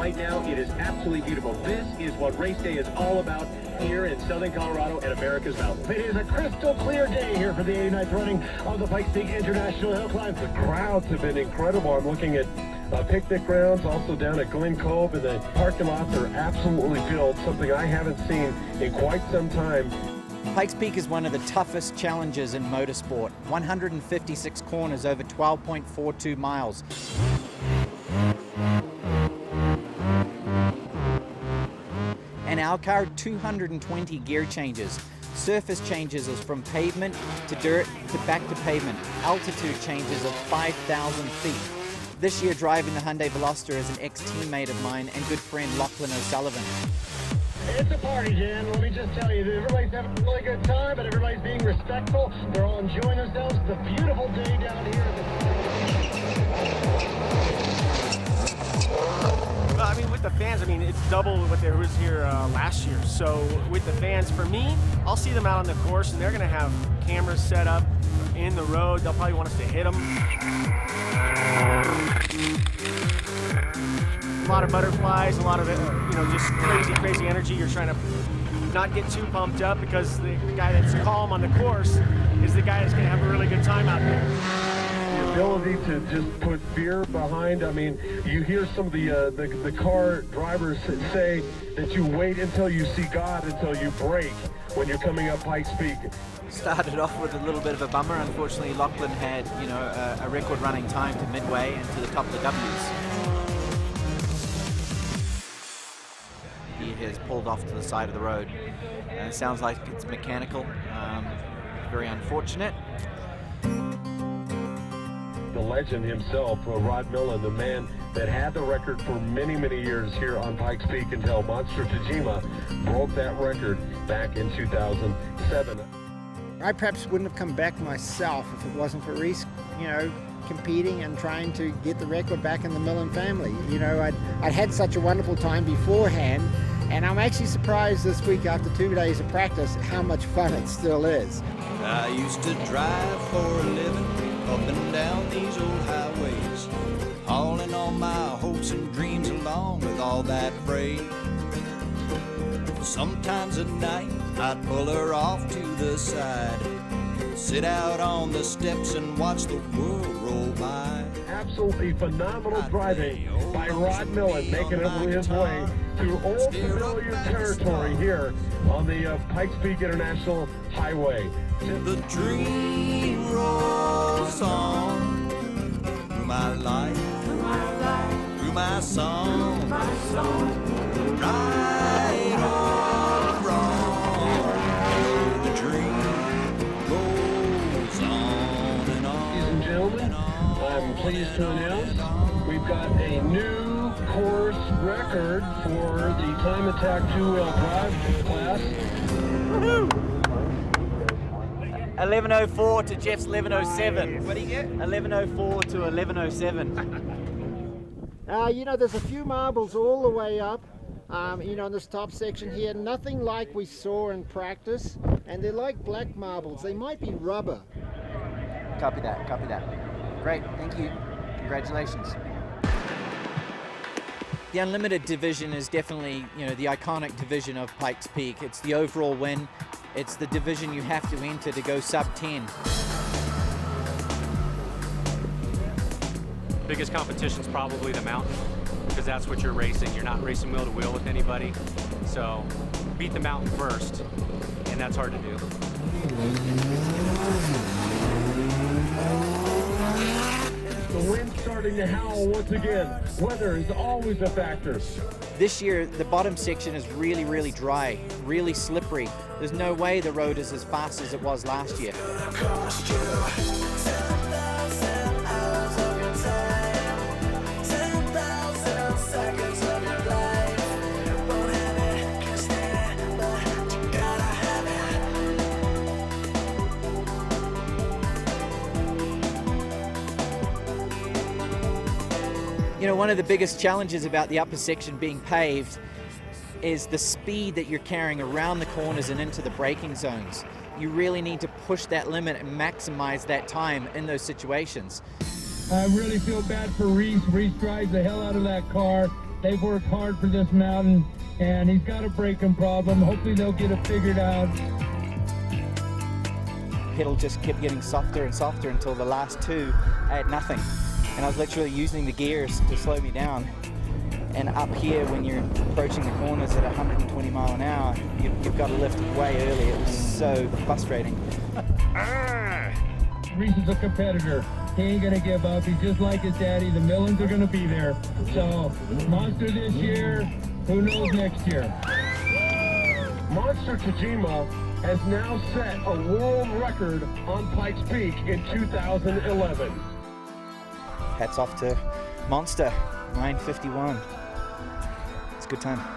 right now, it is absolutely beautiful. This is what race day is all about here in Southern Colorado and America's Mountain. It is a crystal clear day here for the 89th running of the Pikes Peak International Hill Climb. The crowds have been incredible. I'm looking at picnic grounds, also down at Glen Cove, and the parking lots are absolutely filled, something I haven't seen in quite some time. Pikes Peak is one of the toughest challenges in motorsport. 156 corners over 12.42 miles. And our car had 220 gear changes. Surface changes is from pavement to dirt to back to pavement. Altitude changes of 5,000 feet. This year driving the Hyundai Veloster is an ex-teammate of mine and good friend Lachlan O'Sullivan. It's a party, Jan. Let me just tell you, everybody's having a really good time, but everybody's being respectful. They're all enjoying themselves. It's a beautiful day down here. Well, I mean, with the fans, I mean, it's double what there was here last year. So with the fans, for me, I'll see them out on the course, and they're going to have cameras set up in the road. They'll probably want us to hit them. A lot of butterflies, a lot of, just crazy energy. You're trying to not get too pumped up because the guy that's calm on the course is the guy that's going to have a really good time out there. The ability to just put fear behind, I mean, you hear some of the car drivers say that you wait until you see God until you brake when you're coming up Pikes Peak. Started off with a little bit of a bummer. Unfortunately, Lachlan had, a record running time to midway and to the top of the W's. He has pulled off to the side of the road. It sounds like it's mechanical. Very unfortunate. The legend himself, Rhys Millen, the man that had the record for many, many years here on Pikes Peak until Monster Tajima broke that record back in 2007. I perhaps wouldn't have come back myself if it wasn't for Rhys, competing and trying to get the record back in the Millen family. I'd had such a wonderful time beforehand, and I'm actually surprised this week after 2 days of practice how much fun it still is. I used to drive for a living up and down these old highways, hauling all my hopes and dreams along with all that freight. Sometimes at night I'd pull her off to the side, sit out on the steps and watch the world roll by. Absolutely phenomenal driving by Rhys Millen, making his way through old familiar territory here on the Pikes Peak International Highway. The dream rolls on through my life, through my song, right or wrong. The dream goes on and on. Ladies and gentlemen, I'm pleased to announce we've got a new course record for the time attack two-wheel drive class. Woohoo! 11:04 to Jeff's 11:07. What do you get? 11:04 to 11:07. There's a few marbles all the way up, in this top section here. Nothing like we saw in practice, and they're like black marbles. They might be rubber. Copy that. Great, thank you. Congratulations. The Unlimited division is definitely, the iconic division of Pikes Peak. It's the overall win. It's the division you have to enter to go sub 10. Biggest competition is probably the mountain, because that's what you're racing. You're not racing wheel to wheel with anybody. So beat the mountain first, and that's hard to do. The wind's starting to howl once again. Weather is always a factor. This year, the bottom section is really, really dry, really slippery. There's no way the road is as fast as it was last year. One of the biggest challenges about the upper section being paved is the speed that you're carrying around the corners and into the braking zones. You really need to push that limit and maximize that time in those situations. I really feel bad for Rhys. Rhys drives the hell out of that car. They've worked hard for this mountain, and he's got a braking problem. Hopefully they'll get it figured out. Pedal just kept getting softer and softer until the last two I had nothing. And I was literally using the gears to slow me down. And up here, when you're approaching the corners at 120 mile an hour, you've got to lift way early. It was so frustrating. Rhys is a competitor. He ain't gonna give up. He's just like his daddy. The Millens are gonna be there. So, Monster this year, who knows next year. Monster Tajima has now set a world record on Pikes Peak in 2011. Hats off to Monster, 951. It's a good time.